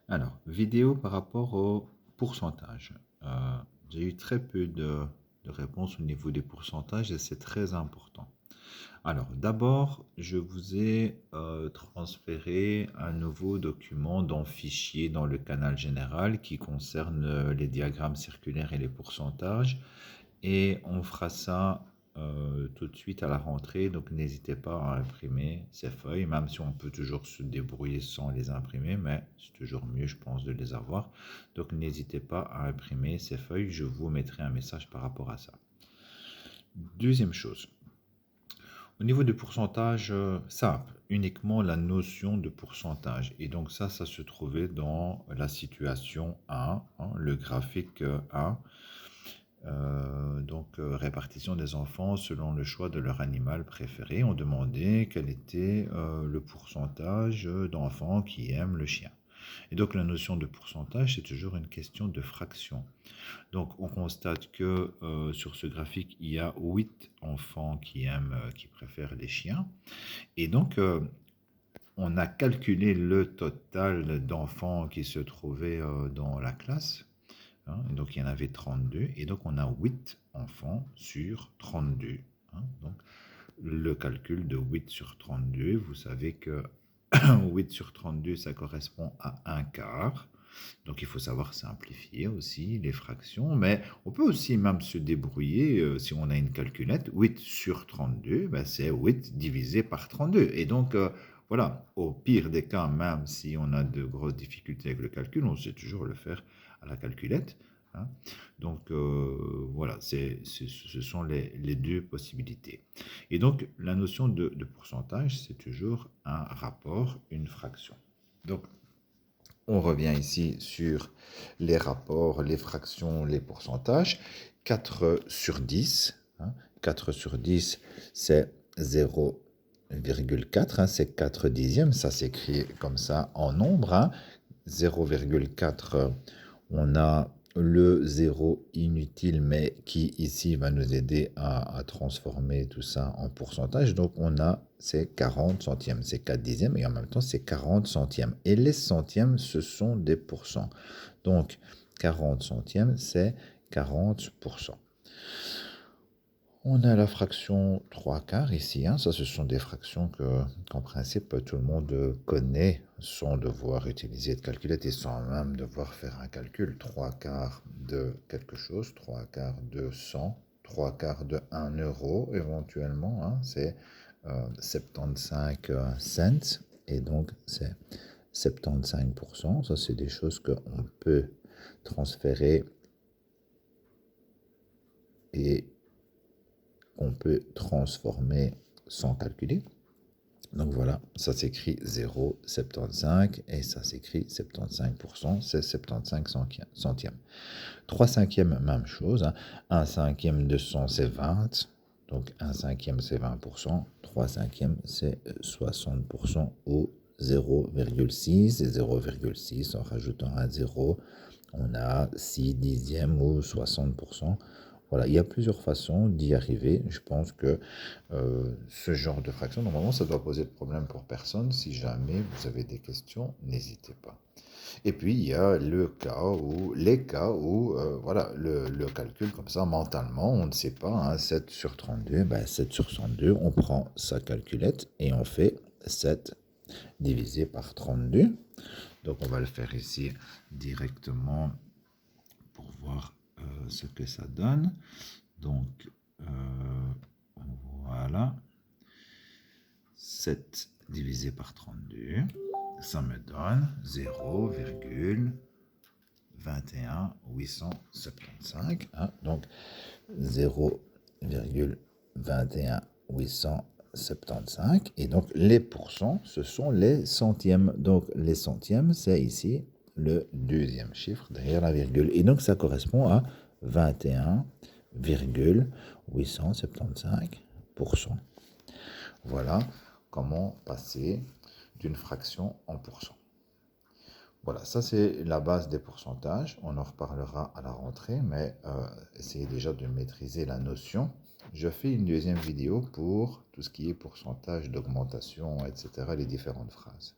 Alors, vidéo par rapport au pourcentage. J'ai eu très peu de réponses au niveau des pourcentages et c'est très important. Alors, d'abord, je vous ai transféré un nouveau document dans fichier dans le canal général qui concerne les diagrammes circulaires et les pourcentages. Et on fera ça tout de suite à la rentrée. Donc, n'hésitez pas à imprimer ces feuilles, même si on peut toujours se débrouiller sans les imprimer, mais c'est toujours mieux, je pense, de les avoir. Donc, n'hésitez pas à imprimer ces feuilles. Je vous mettrai un message par rapport à ça. Deuxième chose, au niveau du pourcentage, simple, uniquement la notion de pourcentage. Et donc ça se trouvait dans la situation 1, hein, le graphique 1. Répartition des enfants selon le choix de leur animal préféré. On demandait quel était le pourcentage d'enfants qui aiment le chien. Et donc la notion de pourcentage, c'est toujours une question de fraction. Donc, on constate que sur ce graphique, il y a 8 enfants qui préfèrent les chiens. Et donc, on a calculé le total d'enfants qui se trouvaient dans la classe, hein. Et donc, il y en avait 32. Et donc, on a 8 enfants sur 32, hein. Donc, le calcul de 8 sur 32, vous savez que 8 sur 32, ça correspond à un quart. Donc, il faut savoir simplifier aussi les fractions, mais on peut aussi même se débrouiller si on a une calculette. 8 sur 32, ben, c'est 8 divisé par 32. Et donc, voilà, au pire des cas, même si on a de grosses difficultés avec le calcul, on sait toujours le faire à la calculette, hein. Donc, voilà, ce sont les deux possibilités. Et donc, la notion de pourcentage, c'est toujours un rapport, une fraction. Donc, on revient ici sur les rapports, les fractions, les pourcentages. 4 sur 10, hein. 4 sur 10, c'est 0,4, hein, c'est 4 dixièmes. Ça s'écrit comme ça en nombre, hein. 0,4, on a le zéro inutile, mais qui ici va nous aider à transformer tout ça en pourcentage. Donc on a ces 40 centièmes, c'est 4 dixièmes, et en même temps c'est 40 centièmes. Et les centièmes, ce sont des pourcents. Donc 40 centièmes, c'est 40%. On a la fraction 3 quarts ici, hein. Ça, ce sont des fractions qu'en principe tout le monde connaît sans devoir utiliser de calculette et sans même devoir faire un calcul. 3 quarts de quelque chose, 3 quarts de 100, 3 quarts de 1 euro éventuellement, hein. C'est 75 cents et donc c'est 75%. Ça, c'est des choses qu'on peut transférer et qu'on peut transformer sans calculer. Donc voilà, ça s'écrit 0,75 et ça s'écrit 75%, c'est 75 centièmes. 3 cinquièmes, même chose, hein. 1 cinquième de 100, c'est 20. Donc 1 cinquième, c'est 20%. 3 cinquièmes, c'est 60% ou 0,6. Et 0,6, en rajoutant un 0, on a 6 dixièmes ou 60%. Voilà, il y a plusieurs façons d'y arriver. Je pense que ce genre de fraction, normalement, ça doit poser de problème pour personne. Si jamais vous avez des questions, n'hésitez pas. Et puis, il y a les cas où voilà, le calcul comme ça, mentalement, on ne sait pas, hein, 7 sur 32, ben 7 sur 32, on prend sa calculette et on fait 7 divisé par 32. Donc, on va le faire ici directement pour voir ce que ça donne. Donc, voilà. 7 divisé par 32, ça me donne 0,21 875. Hein, donc 0,21 875. Et donc les pourcents, ce sont les centièmes. Donc les centièmes, c'est ici le deuxième chiffre derrière la virgule. Et donc ça correspond à 21,875%. Voilà comment passer d'une fraction en pourcent. Voilà, ça c'est la base des pourcentages. On en reparlera à la rentrée, mais essayez déjà de maîtriser la notion. Je fais une deuxième vidéo pour tout ce qui est pourcentage d'augmentation, etc., les différentes phrases.